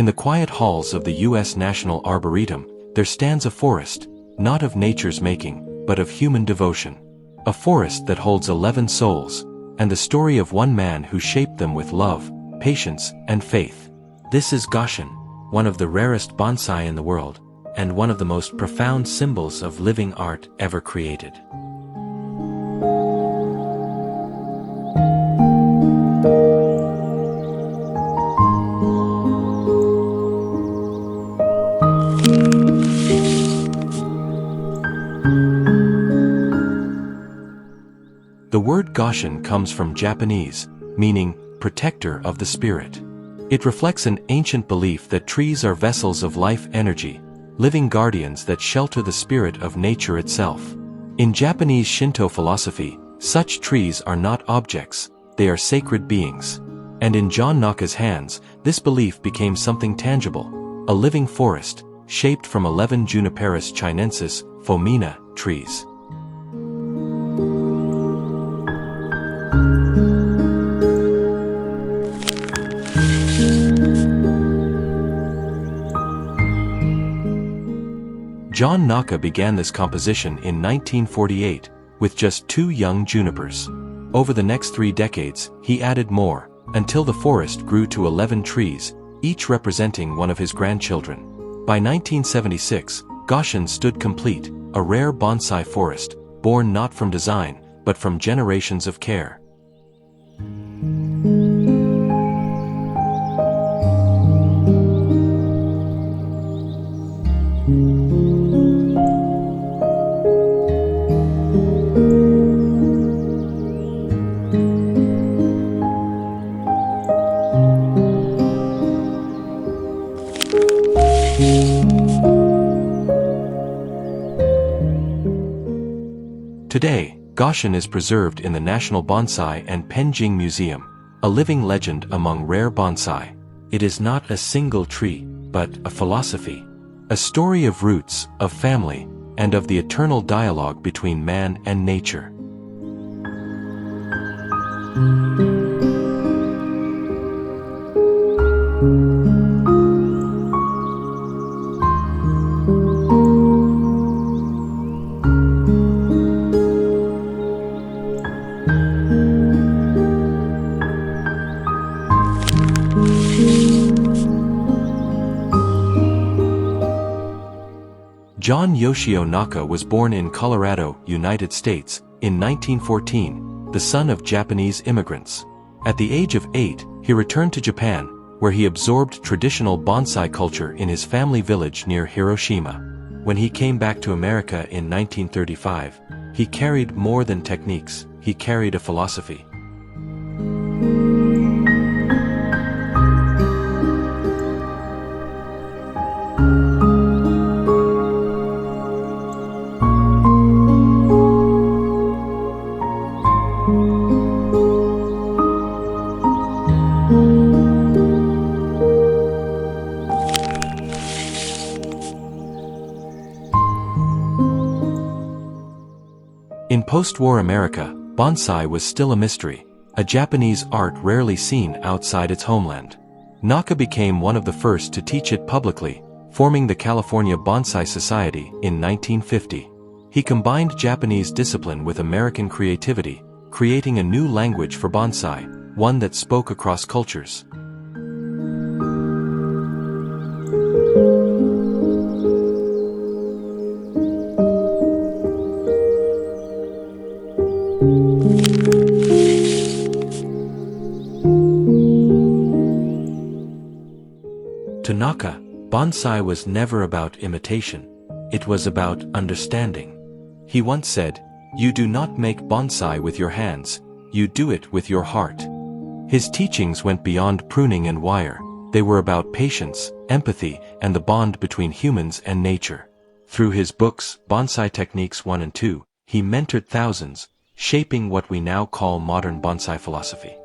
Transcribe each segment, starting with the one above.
In the quiet halls of the U.S. National Arboretum, there stands a forest, not of nature's making, but of human devotion. A forest that holds 11 souls, and the story of one man who shaped them with love, patience, and faith. This is Goshin, one of the rarest bonsai in the world, and one of the most profound symbols of living art ever created. The word Goshin comes from Japanese, meaning protector of the spirit. It reflects an ancient belief that trees are vessels of life energy, living guardians that shelter the spirit of nature itself. In Japanese Shinto philosophy, such trees are not objects, they are sacred beings. And in John Naka's hands, this belief became something tangible, a living forest, shaped from 11 Junipers chinensis, Fomina, trees. John Naka began this composition in 1948, with just 2 young junipers. Over the next 3 decades, he added more, until the forest grew to 11 trees, each representing one of his grandchildren. By 1976, Goshin stood complete, a rare bonsai forest, born not from design, but from generations of care. Today, Goshin is preserved in the National Bonsai and Penjing Museum, a living legend among rare bonsai. It is not a single tree, but a philosophy. A story of roots, of family, and of the eternal dialogue between man and nature. John Naka was born in Colorado, United States, in 1914, the son of Japanese immigrants. At the age of 8, he returned to Japan, where he absorbed traditional bonsai culture in his family village near Hiroshima. When he came back to America in 1935, he carried more than techniques, he carried a philosophy. In post-war America, bonsai was still a mystery, a Japanese art rarely seen outside its homeland. Naka became one of the first to teach it publicly, forming the California Bonsai Society in 1950. He combined Japanese discipline with American creativity, creating a new language for bonsai, one that spoke across cultures. To Naka, bonsai was never about imitation. It was about understanding. He once said, "You do not make bonsai with your hands, you do it with your heart." His teachings went beyond pruning and wire. They were about patience, empathy, and the bond between humans and nature. Through his books, Bonsai Techniques 1 and 2, he mentored thousands, shaping what we now call modern bonsai philosophy.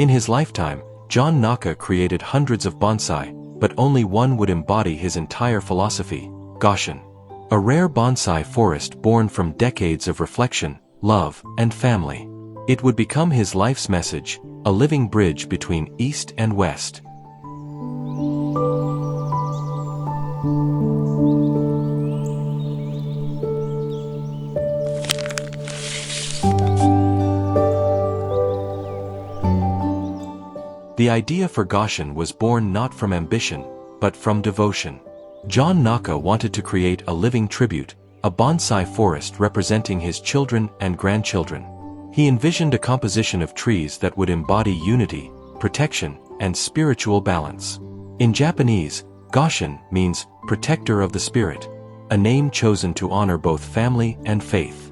In his lifetime, John Naka created hundreds of bonsai, but only one would embody his entire philosophy: Goshin. A rare bonsai forest born from decades of reflection, love, and family. It would become his life's message, a living bridge between East and West. The idea for Goshin was born not from ambition, but from devotion. John Naka wanted to create a living tribute, a bonsai forest representing his children and grandchildren. He envisioned a composition of trees that would embody unity, protection, and spiritual balance. In Japanese, Goshin means protector of the spirit, a name chosen to honor both family and faith.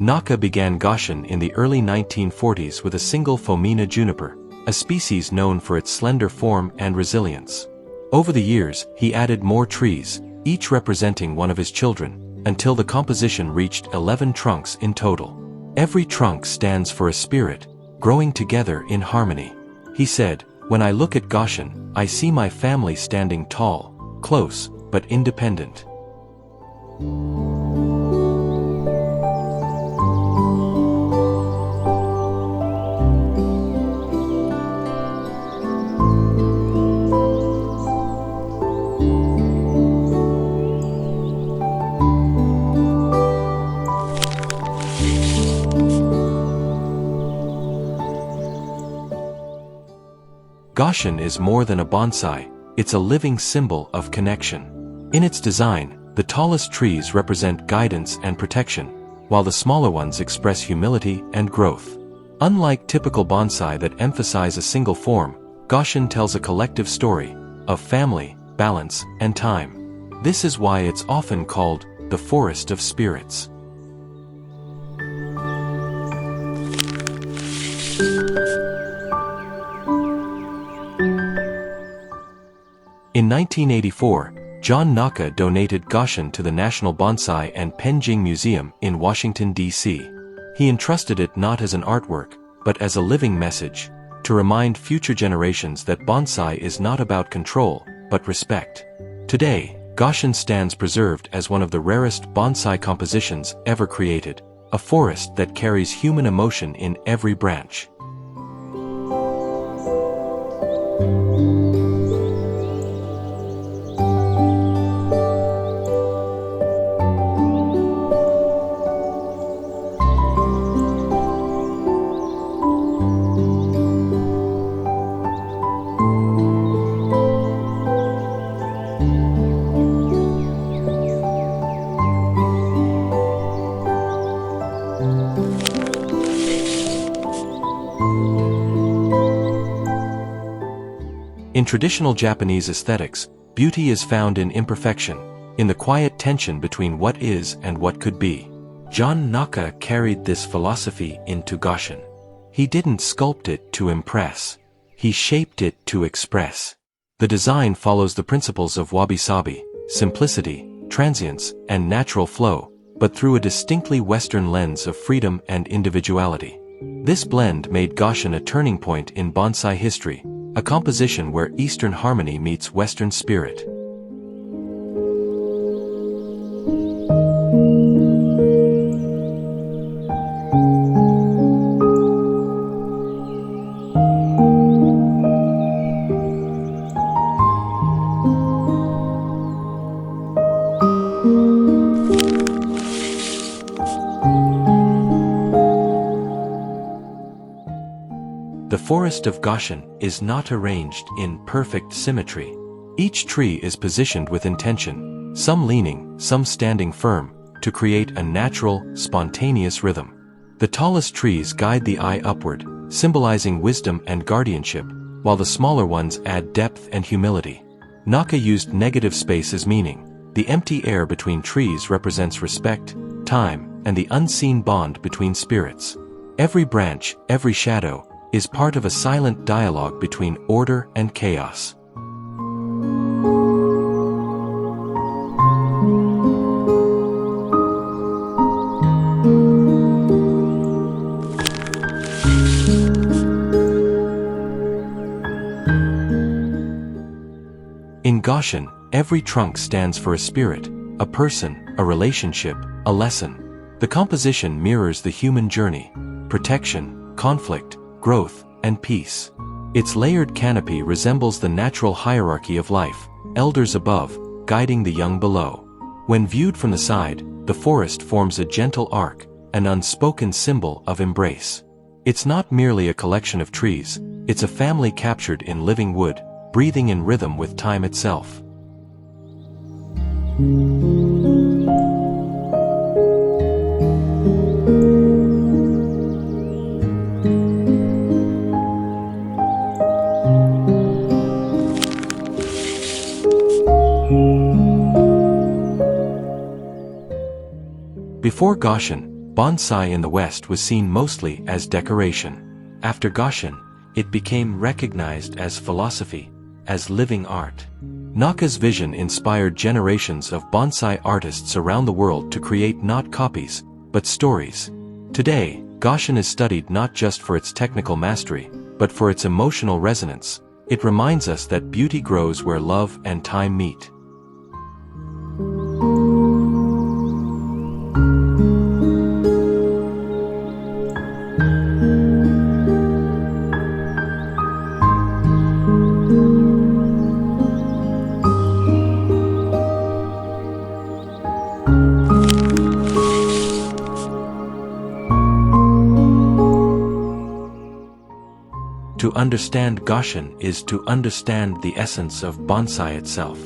Naka began Goshin in the early 1940s with a single Fomina juniper, a species known for its slender form and resilience. Over the years, he added more trees, each representing one of his children, until the composition reached 11 trunks in total. Every trunk stands for a spirit, growing together in harmony. He said, "When I look at Goshin, I see my family standing tall, close, but independent." Goshin is more than a bonsai, it's a living symbol of connection. In its design, the tallest trees represent guidance and protection, while the smaller ones express humility and growth. Unlike typical bonsai that emphasize a single form, Goshin tells a collective story of family, balance, and time. This is why it's often called the forest of spirits. In 1984, John Naka donated Goshin to the National Bonsai and Penjing Museum in Washington, D.C. He entrusted it not as an artwork, but as a living message, to remind future generations that bonsai is not about control, but respect. Today, Goshin stands preserved as one of the rarest bonsai compositions ever created, a forest that carries human emotion in every branch. In traditional Japanese aesthetics, beauty is found in imperfection, in the quiet tension between what is and what could be. John Naka carried this philosophy into Goshin. He didn't sculpt it to impress. He shaped it to express. The design follows the principles of Wabi-sabi, simplicity, transience, and natural flow, but through a distinctly Western lens of freedom and individuality. This blend made Goshin a turning point in bonsai history, a composition where Eastern harmony meets Western spirit. forest of Goshin is not arranged in perfect symmetry. Each tree is positioned with intention, some leaning, some standing firm, to create a natural, spontaneous rhythm. The tallest trees guide the eye upward, symbolizing wisdom and guardianship, while the smaller ones add depth and humility. Naka used negative space as meaning. The empty air between trees represents respect, time, and the unseen bond between spirits. Every branch, every shadow, is part of a silent dialogue between order and chaos. In Goshin, every trunk stands for a spirit, a person, a relationship, a lesson. The composition mirrors the human journey: protection, conflict, growth, and peace. Its layered canopy resembles the natural hierarchy of life, elders above, guiding the young below. When viewed from the side, the forest forms a gentle arc, an unspoken symbol of embrace. It's not merely a collection of trees, it's a family captured in living wood, breathing in rhythm with time itself. Before Goshin, bonsai in the West was seen mostly as decoration. After Goshin, it became recognized as philosophy, as living art. Naka's vision inspired generations of bonsai artists around the world to create not copies, but stories. Today, Goshin is studied not just for its technical mastery, but for its emotional resonance. It reminds us that beauty grows where love and time meet. To understand Goshin is to understand the essence of bonsai itself.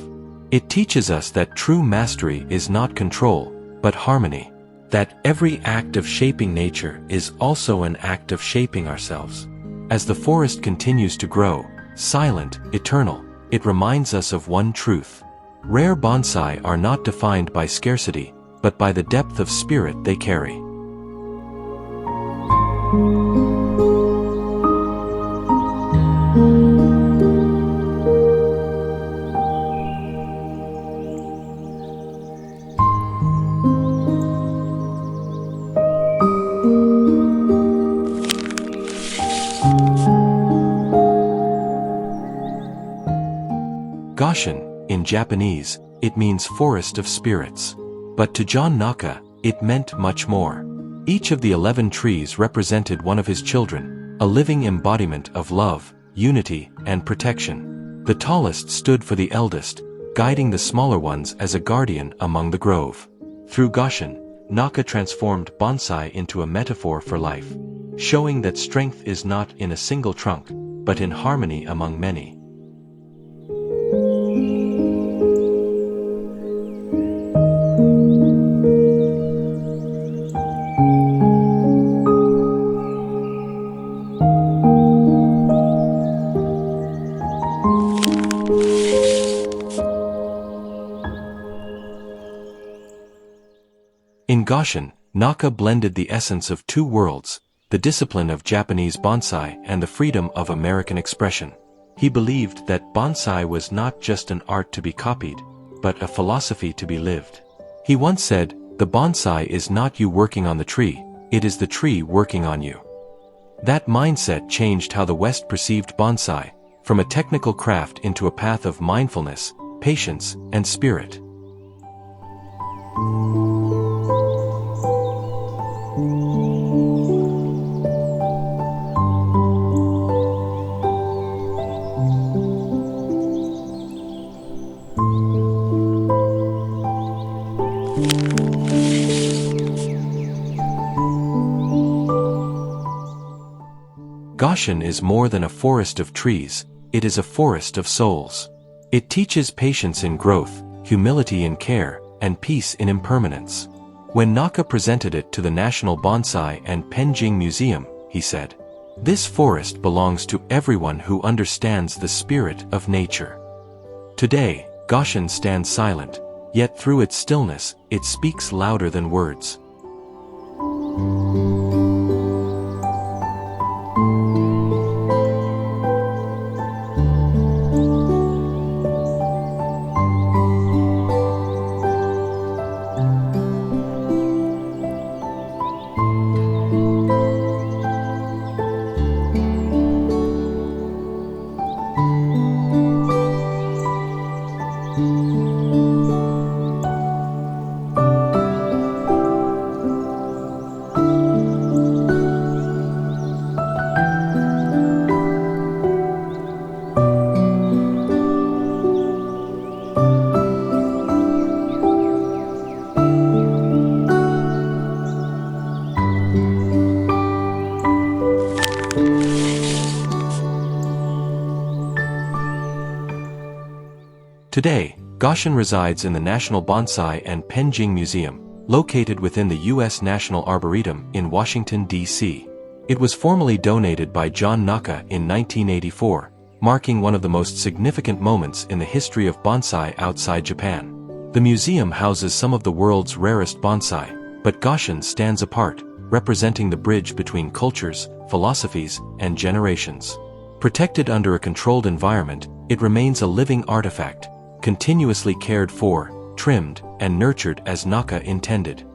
It teaches us that true mastery is not control, but harmony. That every act of shaping nature is also an act of shaping ourselves. As the forest continues to grow, silent, eternal, it reminds us of one truth. Rare bonsai are not defined by scarcity, but by the depth of spirit they carry. Goshin, in Japanese, it means forest of spirits. But to John Naka, it meant much more. Each of the 11 trees represented one of his children, a living embodiment of love, unity, and protection. The tallest stood for the eldest, guiding the smaller ones as a guardian among the grove. Through Goshin, Naka transformed bonsai into a metaphor for life, showing that strength is not in a single trunk, but in harmony among many. In Goshin, Naka blended the essence of two worlds, the discipline of Japanese bonsai and the freedom of American expression. He believed that bonsai was not just an art to be copied, but a philosophy to be lived. He once said, "The bonsai is not you working on the tree, it is the tree working on you." That mindset changed how the West perceived bonsai, from a technical craft into a path of mindfulness, patience, and spirit. Goshin is more than a forest of trees, it is a forest of souls. It teaches patience in growth, humility in care, and peace in impermanence. When Naka presented it to the National Bonsai and Penjing Museum, he said, "This forest belongs to everyone who understands the spirit of nature." Today, Goshin stands silent, yet through its stillness, it speaks louder than words. Today, Goshin resides in the National Bonsai and Penjing Museum, located within the U.S. National Arboretum in Washington, D.C. It was formally donated by John Naka in 1984, marking one of the most significant moments in the history of bonsai outside Japan. The museum houses some of the world's rarest bonsai, but Goshin stands apart, representing the bridge between cultures, philosophies, and generations. Protected under a controlled environment, it remains a living artifact, continuously cared for, trimmed, and nurtured as Naka intended.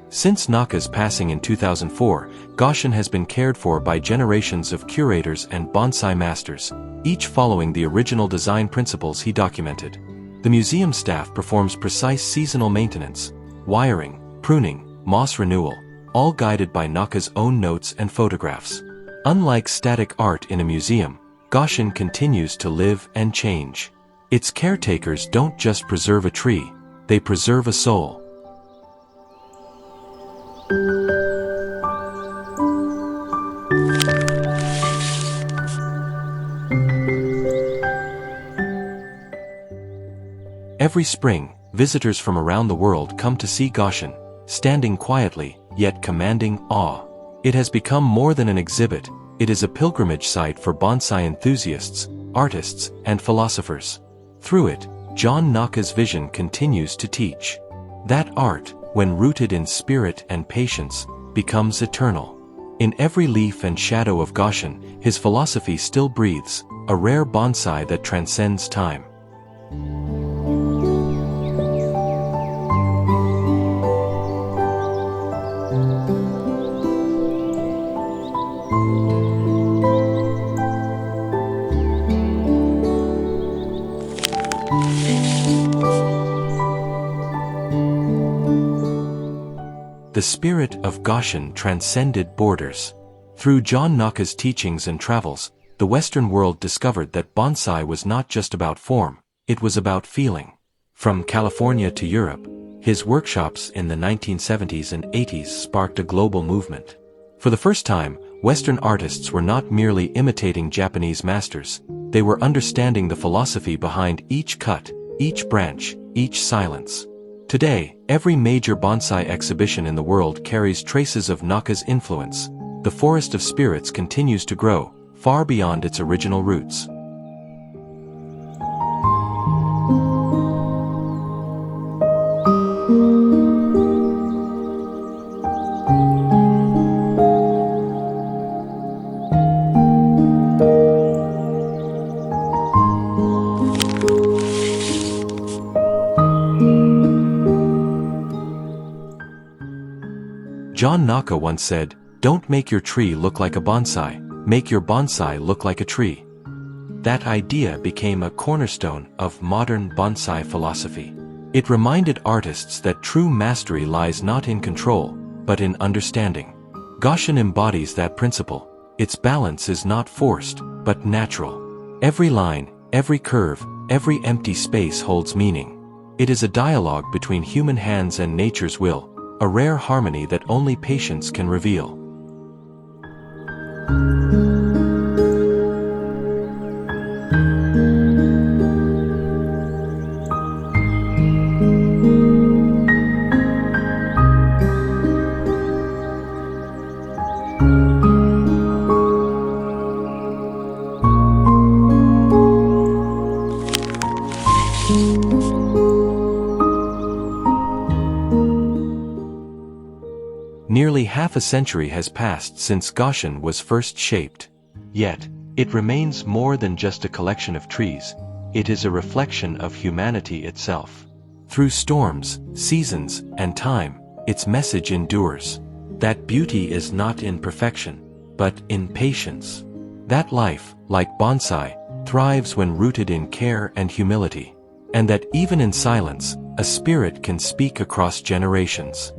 Since Naka's passing in 2004, Goshin has been cared for by generations of curators and bonsai masters, each following the original design principles he documented. The museum staff performs precise seasonal maintenance, wiring, pruning, moss renewal, all guided by Naka's own notes and photographs. Unlike static art in a museum, Goshin continues to live and change. Its caretakers don't just preserve a tree, they preserve a soul. Every spring, visitors from around the world come to see Goshin, standing quietly, yet commanding awe. It has become more than an exhibit, it is a pilgrimage site for bonsai enthusiasts, artists, and philosophers. Through it, John Naka's vision continues to teach that art, when rooted in spirit and patience, becomes eternal. In every leaf and shadow of Goshin, his philosophy still breathes, a rare bonsai that transcends time. The spirit of Goshin transcended borders. Through John Naka's teachings and travels, the Western world discovered that bonsai was not just about form, it was about feeling. From California to Europe, his workshops in the 1970s and 80s sparked a global movement. For the first time, Western artists were not merely imitating Japanese masters, they were understanding the philosophy behind each cut, each branch, each silence. Today, every major bonsai exhibition in the world carries traces of Naka's influence. The forest of spirits continues to grow, far beyond its original roots. John Naka once said, "Don't make your tree look like a bonsai, make your bonsai look like a tree." That idea became a cornerstone of modern bonsai philosophy. It reminded artists that true mastery lies not in control, but in understanding. Goshin embodies that principle. Its balance is not forced, but natural. Every line, every curve, every empty space holds meaning. It is a dialogue between human hands and nature's will, a rare harmony that only patience can reveal. Nearly half a century has passed since Goshin was first shaped. Yet, it remains more than just a collection of trees. It is a reflection of humanity itself. Through storms, seasons, and time, its message endures. That beauty is not in perfection, but in patience. That life, like bonsai, thrives when rooted in care and humility. And that even in silence, a spirit can speak across generations.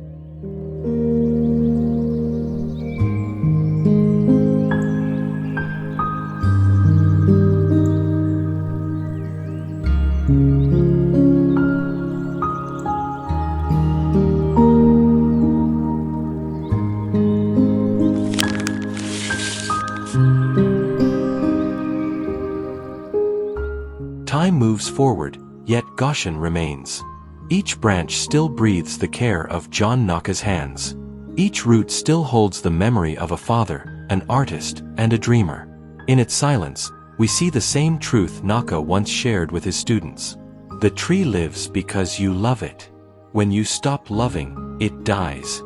Time moves forward, yet Goshin remains. Each branch still breathes the care of John Naka's hands. Each root still holds the memory of a father, an artist, and a dreamer. In its silence, we see the same truth Naka once shared with his students. The tree lives because you love it. When you stop loving, it dies.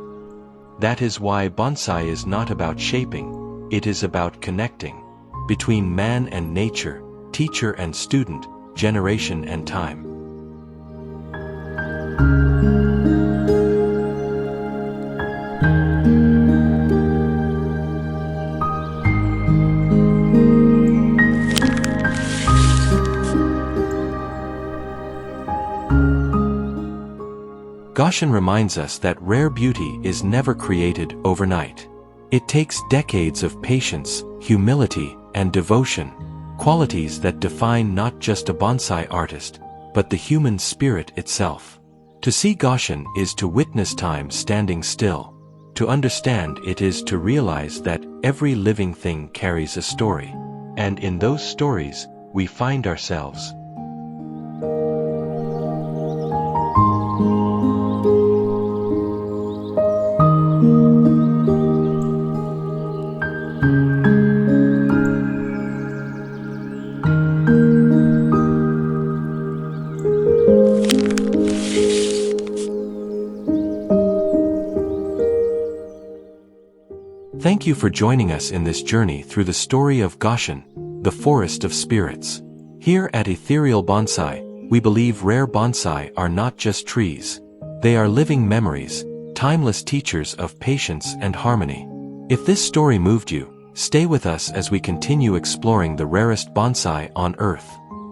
That is why bonsai is not about shaping, it is about connecting. Between man and nature, teacher and student, generation and time. Goshin reminds us that rare beauty is never created overnight. It takes decades of patience, humility, and devotion, qualities that define not just a bonsai artist, but the human spirit itself. To see Goshin is to witness time standing still. To understand it is to realize that every living thing carries a story. And in those stories, we find ourselves. Thank you for joining us in this journey through the story of Goshin, the forest of spirits. Here at Ethereal Bonsai, we believe rare bonsai are not just trees. They are living memories, timeless teachers of patience and harmony. If this story moved you, stay with us as we continue exploring the rarest bonsai on Earth.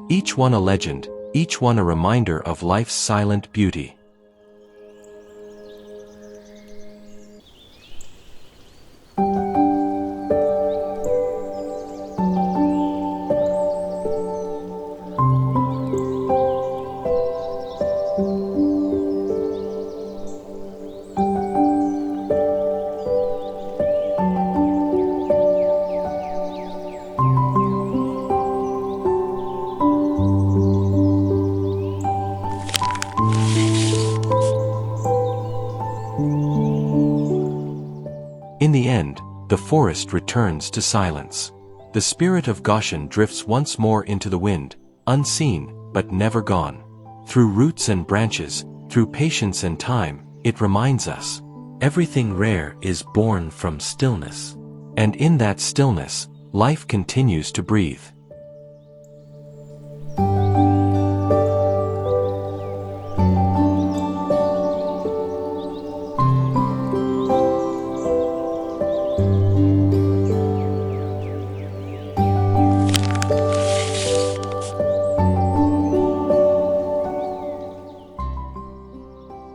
Each one a legend, each one a reminder of life's silent beauty. In the end, the forest returns to silence. The spirit of Goshin drifts once more into the wind, unseen, but never gone. Through roots and branches, through patience and time, it reminds us, everything rare is born from stillness. And in that stillness, life continues to breathe.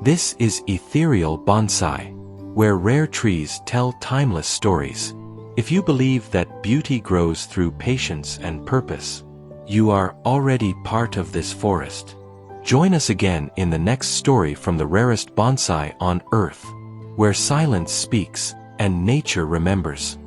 This is Ethereal Bonsai, where rare trees tell timeless stories. If you believe that beauty grows through patience and purpose, you are already part of this forest. Join us again in the next story from the rarest bonsai on Earth, where silence speaks and nature remembers.